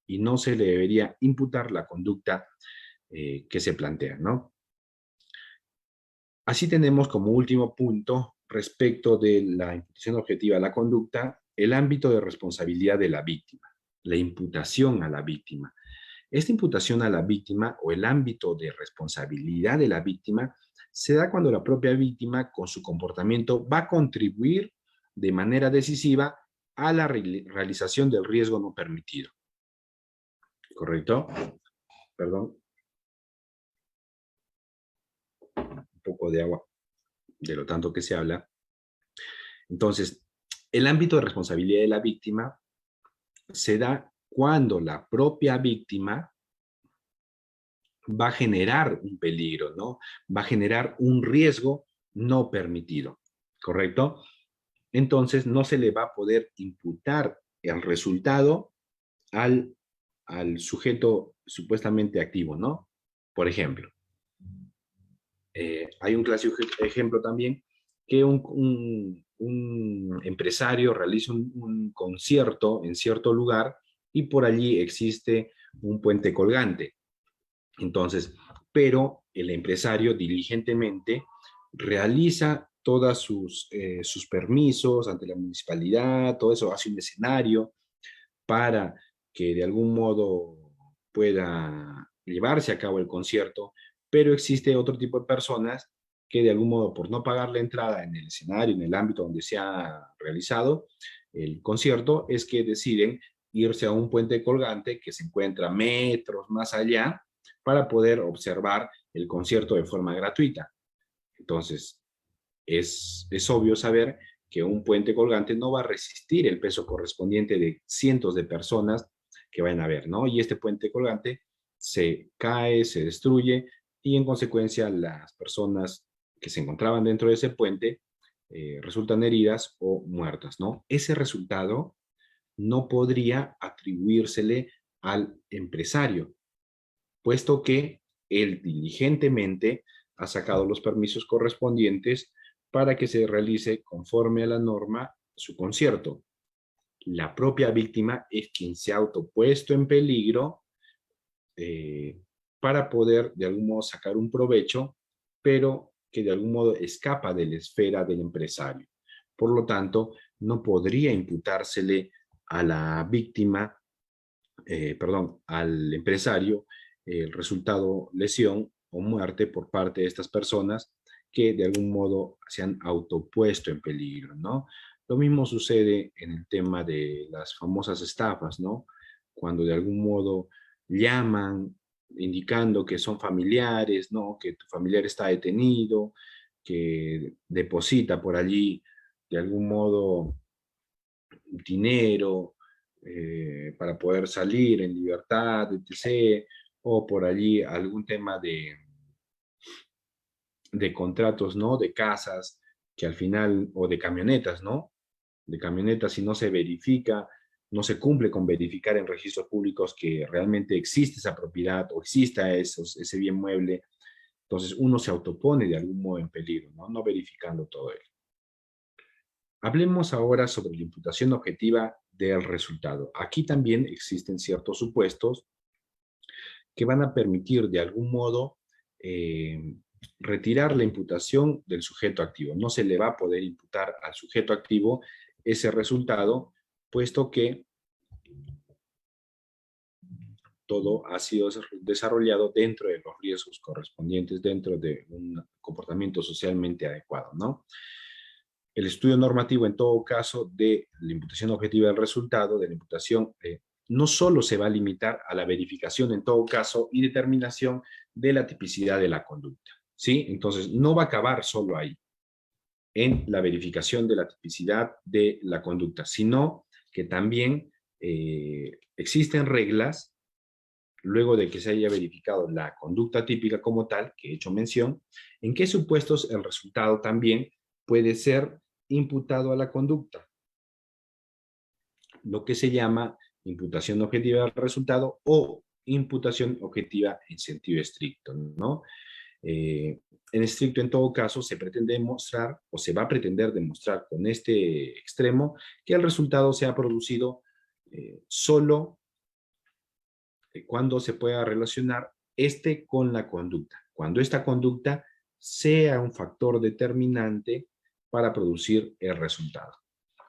y no se le debería imputar la conducta que se plantea, ¿no? Así tenemos como último punto respecto de la imputación objetiva a la conducta, el ámbito de responsabilidad de la víctima, la imputación a la víctima. Esta imputación a la víctima o el ámbito de responsabilidad de la víctima se da cuando la propia víctima con su comportamiento va a contribuir de manera decisiva a la realización del riesgo no permitido. ¿Correcto? Perdón. Un poco de agua de lo tanto que se habla. Entonces, el ámbito de responsabilidad de la víctima se da cuando la propia víctima va a generar un peligro, ¿no? Va a generar un riesgo no permitido, ¿correcto? Entonces, no se le va a poder imputar el resultado al sujeto supuestamente activo, ¿no? Por ejemplo, hay un clásico ejemplo también que un empresario realiza un concierto en cierto lugar y por allí existe un puente colgante. Entonces, pero el empresario diligentemente realiza todos sus permisos ante la municipalidad, todo eso, hace un escenario para que de algún modo pueda llevarse a cabo el concierto, pero existe otro tipo de personas que de algún modo por no pagar la entrada en el escenario, en el ámbito donde se ha realizado el concierto, es que deciden irse a un puente colgante que se encuentra metros más allá para poder observar el concierto de forma gratuita. Entonces, es obvio saber que un puente colgante no va a resistir el peso correspondiente de cientos de personas que van a ver, ¿no? Y este puente colgante se cae, se destruye y en consecuencia las personas que se encontraban dentro de ese puente resultan heridas o muertas, ¿no? Ese resultado no podría atribuírsele al empresario, puesto que él diligentemente ha sacado los permisos correspondientes para que se realice conforme a la norma su concierto. La propia víctima es quien se ha autopuesto en peligro para poder de algún modo sacar un provecho, pero que de algún modo escapa de la esfera del empresario. Por lo tanto, no podría imputársele a la víctima, al empresario, el resultado lesión o muerte por parte de estas personas que de algún modo se han autopuesto en peligro, ¿no? Lo mismo sucede en el tema de las famosas estafas, ¿no? Cuando de algún modo llaman indicando que son familiares, ¿no? Que tu familiar está detenido, que deposita por allí de algún modo dinero para poder salir en libertad, etc., o por allí algún tema de contratos, ¿no? De casas, que al final, o de camionetas, ¿no? De camionetas, si no se verifica, no se cumple con verificar en registros públicos que realmente existe esa propiedad o exista ese bien mueble, entonces uno se autopone de algún modo en peligro, ¿no? No verificando todo ello. Hablemos ahora sobre la imputación objetiva del resultado. Aquí también existen ciertos supuestos que van a permitir de algún modo retirar la imputación del sujeto activo. No se le va a poder imputar al sujeto activo ese resultado, puesto que todo ha sido desarrollado dentro de los riesgos correspondientes, dentro de un comportamiento socialmente adecuado, ¿no? El estudio normativo, en todo caso, de la imputación objetiva del resultado, de la imputación, no solo se va a limitar a la verificación, en todo caso, y determinación de la tipicidad de la conducta, ¿sí? Entonces, no va a acabar solo ahí, en la verificación de la tipicidad de la conducta, sino que también existen reglas, luego de que se haya verificado la conducta típica como tal, que he hecho mención, en qué supuestos el resultado también puede ser imputado a la conducta, lo que se llama imputación objetiva del resultado o imputación objetiva en sentido estricto, ¿no? En estricto, en todo caso, se pretende demostrar o se va a pretender demostrar con este extremo que el resultado se ha producido solo cuando se pueda relacionar este con la conducta, cuando esta conducta sea un factor determinante para producir el resultado.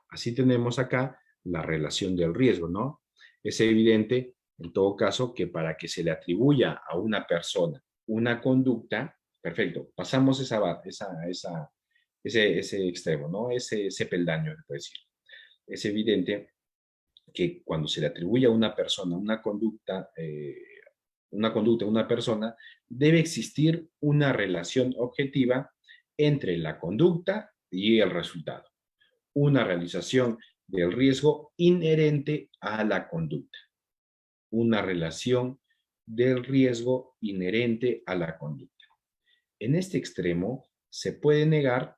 Así tenemos acá la relación del riesgo, ¿no? Es evidente, en todo caso, que para que se le atribuya a una persona una conducta, perfecto, pasamos ese extremo, ¿no? Ese peldaño, es decir. Es evidente que cuando se le atribuye a una persona una conducta a una persona, debe existir una relación objetiva entre la conducta y el resultado. Una realización del riesgo inherente a la conducta. Una relación del riesgo inherente a la conducta. En este extremo se puede negar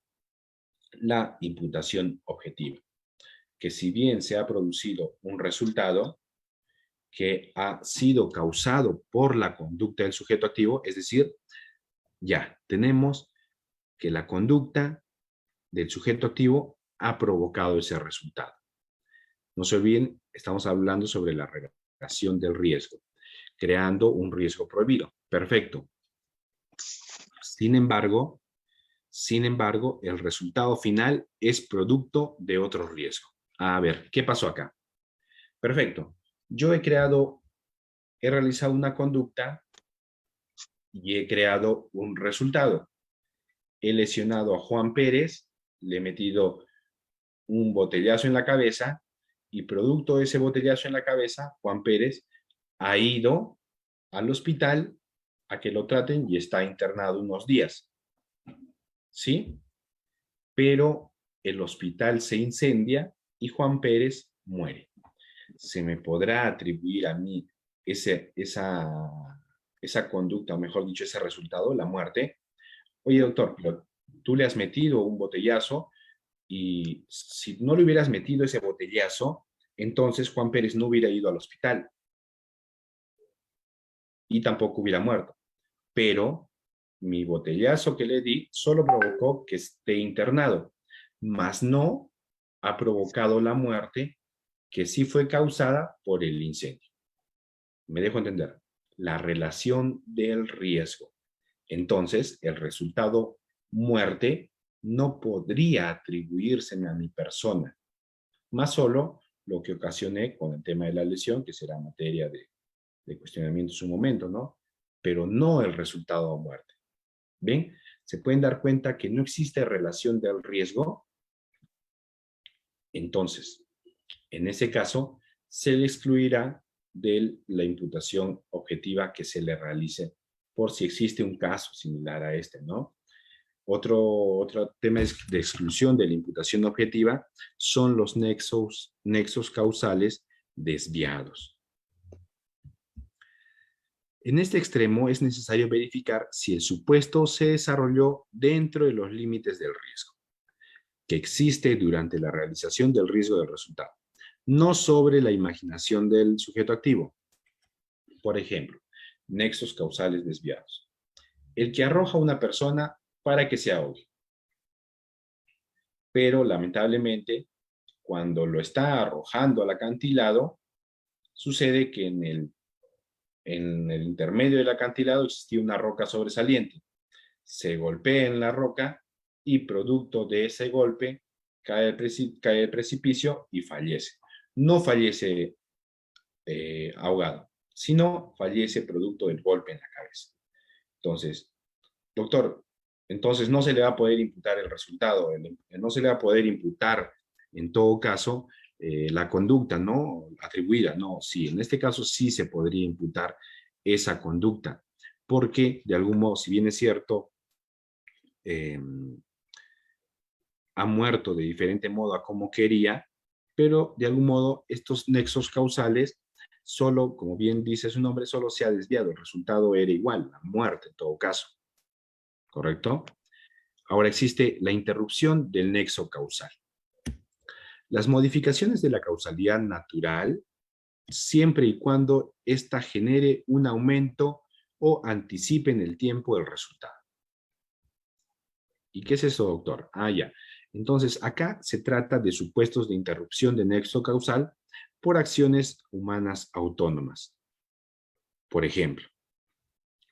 la imputación objetiva, que si bien se ha producido un resultado que ha sido causado por la conducta del sujeto activo, es decir, ya tenemos que la conducta del sujeto activo ha provocado ese resultado. No se olviden, estamos hablando sobre la relación del riesgo, creando un riesgo prohibido. Perfecto. Sin embargo, el resultado final es producto de otro riesgo. A ver, ¿qué pasó acá? Perfecto. Yo he realizado una conducta y he creado un resultado. He lesionado a Juan Pérez, le he metido un botellazo en la cabeza y producto de ese botellazo en la cabeza, Juan Pérez ha ido al hospital a que lo traten y está internado unos días. ¿Sí? Pero el hospital se incendia y Juan Pérez muere. ¿Se me podrá atribuir a mí esa conducta, o mejor dicho, ese resultado, la muerte? Oye, doctor, pero tú le has metido un botellazo y si no le hubieras metido ese botellazo, entonces Juan Pérez no hubiera ido al hospital y tampoco hubiera muerto. Pero mi botellazo que le di solo provocó que esté internado, mas no ha provocado la muerte que sí fue causada por el incendio. Me dejo entender. La relación del riesgo. Entonces, el resultado muerte no podría atribuírseme a mi persona, más solo lo que ocasioné con el tema de la lesión, que será materia de cuestionamiento en su momento, ¿no? Pero no el resultado de muerte. ¿Ven? Se pueden dar cuenta que no existe relación del riesgo. Entonces, en ese caso, se le excluirá de la imputación objetiva que se le realice por si existe un caso similar a este, ¿no? Otro tema de exclusión de la imputación objetiva son los nexos causales desviados. En este extremo es necesario verificar si el supuesto se desarrolló dentro de los límites del riesgo que existe durante la realización del riesgo del resultado, no sobre la imaginación del sujeto activo. Por ejemplo, nexos causales desviados. El que arroja a una persona para que se ahogue. pero lamentablemente cuando lo está arrojando al acantilado, sucede que en el intermedio del acantilado existía una roca sobresaliente. Se golpea en la roca y producto de ese golpe cae el precipicio y fallece. No fallece ahogado, sino fallece producto del golpe en la cabeza. Entonces, doctor, entonces no se le va a poder imputar el resultado, no se le va a poder imputar en todo caso la conducta, ¿no? Atribuida, no, sí, en este caso sí se podría imputar esa conducta, porque de algún modo, si bien es cierto, ha muerto de diferente modo a como quería, pero de algún modo estos nexos causales solo, como bien dice su nombre, solo se ha desviado, el resultado era igual, la muerte en todo caso, ¿correcto? Ahora existe la interrupción del nexo causal. Las modificaciones de la causalidad natural, siempre y cuando ésta genere un aumento o anticipe en el tiempo el resultado. ¿Y qué es eso, doctor? Ah, ya. Entonces, acá se trata de supuestos de interrupción de nexo causal por acciones humanas autónomas. Por ejemplo,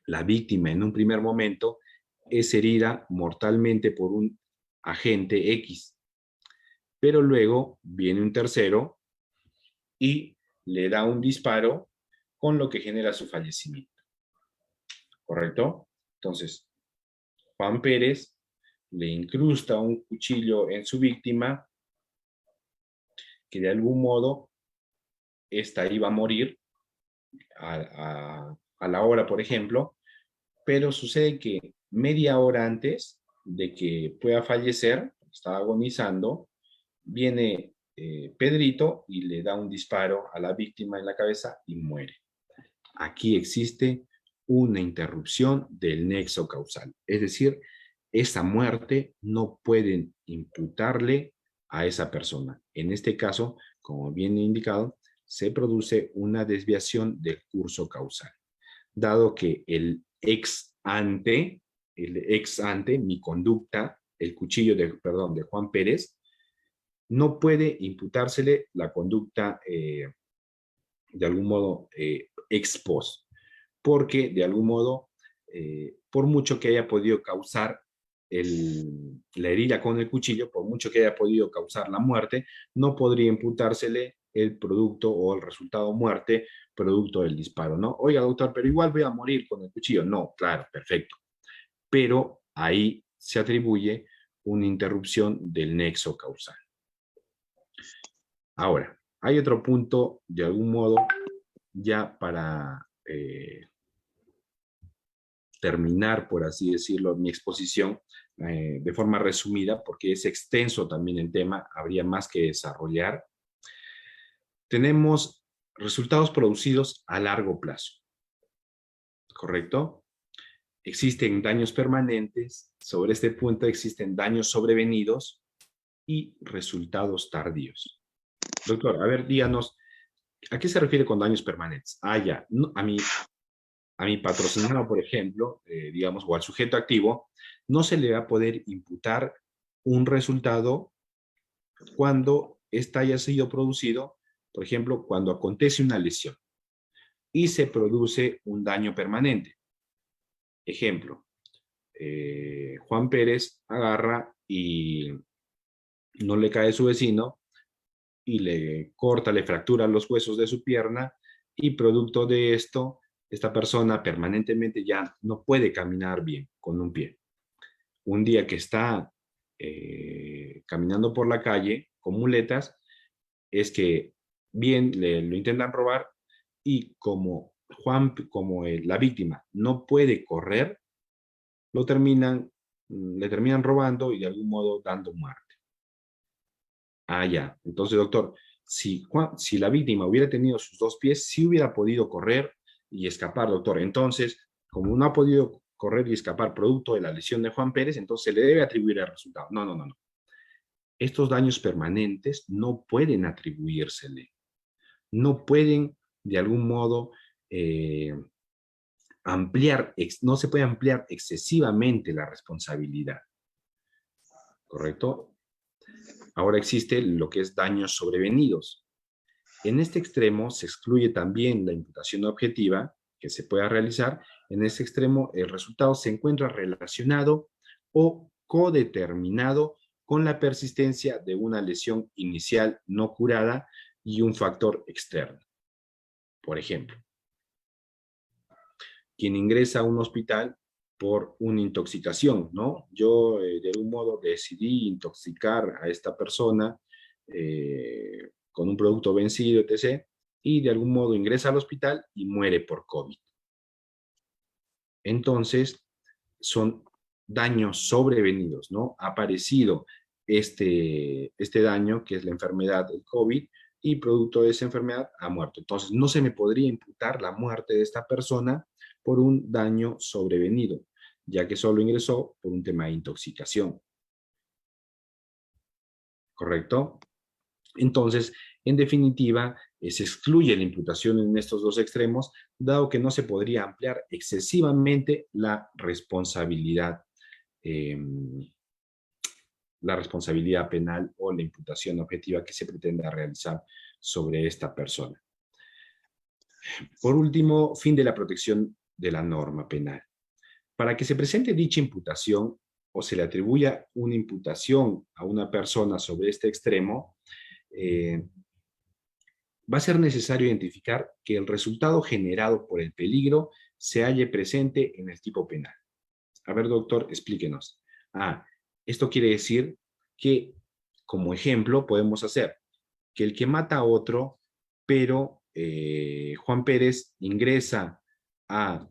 la víctima en un primer momento es herida mortalmente por un agente X, pero luego viene un tercero y le da un disparo con lo que genera su fallecimiento. ¿Correcto? Entonces, Juan Pérez le incrusta un cuchillo en su víctima que de algún modo esta iba a morir a la hora, por ejemplo, pero sucede que media hora antes de que pueda fallecer, está agonizando, viene Pedrito y le da un disparo a la víctima en la cabeza y muere. Aquí existe una interrupción del nexo causal, es decir, esa muerte no pueden imputarle a esa persona. En este caso, como bien indicado, se produce una desviación del curso causal, dado que el ex ante, mi conducta, el cuchillo de Juan Pérez, no puede imputársele la conducta de algún modo ex post, porque de algún modo, por mucho que haya podido causar la herida con el cuchillo, por mucho que haya podido causar la muerte, no podría imputársele el producto o el resultado muerte producto del disparo, ¿no? Oiga, doctor, pero igual voy a morir con el cuchillo. No, claro, perfecto. Pero ahí se atribuye una interrupción del nexo causal. Ahora, hay otro punto, de algún modo, ya para terminar, por así decirlo, mi exposición de forma resumida, porque es extenso también el tema, habría más que desarrollar. Tenemos resultados producidos a largo plazo, ¿correcto? Existen daños permanentes, sobre este punto existen daños sobrevenidos y resultados tardíos. Doctor, a ver, díganos, ¿a qué se refiere con daños permanentes? Ah, ya, no, a mi patrocinado, por ejemplo, digamos, o al sujeto activo, no se le va a poder imputar un resultado cuando ésta haya sido producido, por ejemplo, cuando acontece una lesión y se produce un daño permanente. Ejemplo, Juan Pérez agarra y no le cae su vecino y le corta, le fractura los huesos de su pierna y producto de esto, esta persona permanentemente ya no puede caminar bien con un pie. Un día que está caminando por la calle con muletas, es que bien lo intentan robar y como la víctima no puede correr, le terminan robando y de algún modo dando muerte. Ah, ya. Entonces, doctor, si la víctima hubiera tenido sus dos pies, sí hubiera podido correr y escapar, doctor. Entonces, como no ha podido correr y escapar producto de la lesión de Juan Pérez, entonces se le debe atribuir el resultado. No, no, no, no. Estos daños permanentes no pueden atribuírsele. No pueden, de algún modo, no se puede ampliar excesivamente la responsabilidad. ¿Correcto? Ahora existe lo que es daños sobrevenidos. En este extremo se excluye también la imputación objetiva que se pueda realizar. En este extremo el resultado se encuentra relacionado o codeterminado con la persistencia de una lesión inicial no curada y un factor externo. Por ejemplo, quien ingresa a un hospital por una intoxicación, ¿no? Yo de algún modo decidí intoxicar a esta persona con un producto vencido, etc., y de algún modo ingresa al hospital y muere por COVID. Entonces, son daños sobrevenidos, ¿no? Ha aparecido este daño, que es la enfermedad del COVID, y producto de esa enfermedad ha muerto. Entonces, no se me podría imputar la muerte de esta persona por un daño sobrevenido, ya que solo ingresó por un tema de intoxicación. ¿Correcto? Entonces, en definitiva, se excluye la imputación en estos dos extremos, dado que no se podría ampliar excesivamente eh, la responsabilidad penal o la imputación objetiva que se pretenda realizar sobre esta persona. Por último, fin de la protección de la norma penal. Para que se presente dicha imputación o se le atribuya una imputación a una persona sobre este extremo, va a ser necesario identificar que el resultado generado por el peligro se halle presente en el tipo penal. A ver, doctor, explíquenos. Esto quiere decir que, como ejemplo, podemos hacer que el que mata a otro, pero Juan Pérez a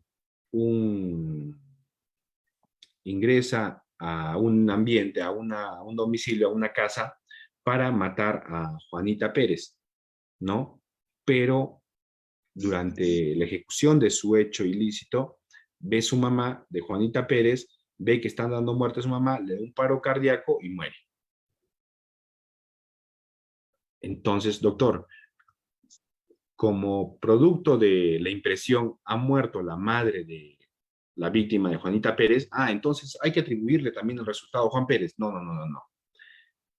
un ingresa a un ambiente, a un domicilio, a una casa, para matar a Juanita Pérez, ¿no? Pero durante la ejecución de su hecho ilícito, ve su mamá de Juanita Pérez, ve que están dando muerte a su mamá, le da un paro cardíaco y muere. Entonces, doctor, como producto de la impresión ha muerto la madre de la víctima de Juanita Pérez, entonces hay que atribuirle también el resultado a Juan Pérez. No.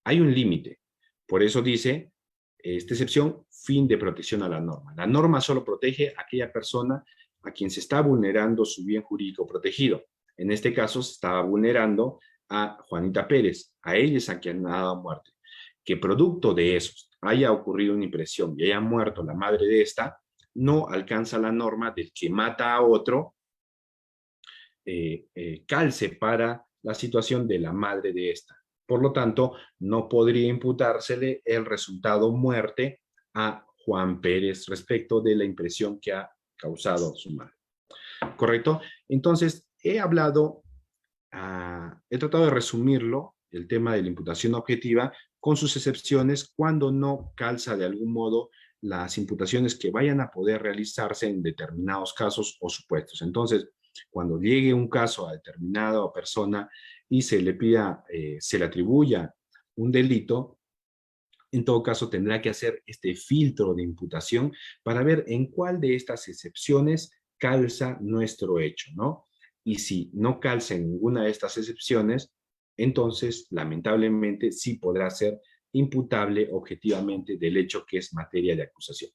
Hay un límite. Por eso dice, esta excepción, fin de protección a la norma. La norma solo protege a aquella persona a quien se está vulnerando su bien jurídico protegido. En este caso, se estaba vulnerando a Juanita Pérez, a ella es a quien ha dado muerte. Que producto de eso haya ocurrido una impresión y haya muerto la madre de esta, no alcanza la norma del que mata a otro, calce para la situación de la madre de esta. Por lo tanto, no podría imputársele el resultado muerte a Juan Pérez respecto de la impresión que ha causado su madre. ¿Correcto? Entonces, he tratado de resumirlo, el tema de la imputación objetiva, con sus excepciones cuando no calza de algún modo las imputaciones que vayan a poder realizarse en determinados casos o supuestos. Entonces, cuando llegue un caso a determinada persona y se le pida, se le atribuya un delito, en todo caso tendrá que hacer este filtro de imputación para ver en cuál de estas excepciones calza nuestro hecho, ¿no? Y si no calza en ninguna de estas excepciones, entonces lamentablemente sí podrá ser imputable objetivamente del hecho que es materia de acusación.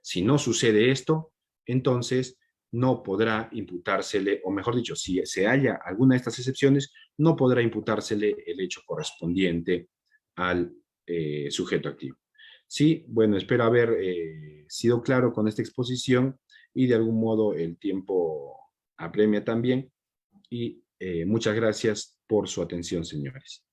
Si no sucede esto, entonces no podrá imputársele, o mejor dicho, si se halla alguna de estas excepciones, no podrá imputársele el hecho correspondiente al sujeto activo. Sí, bueno, espero haber sido claro con esta exposición y de algún modo el tiempo apremia también. Y muchas gracias por su atención, señores.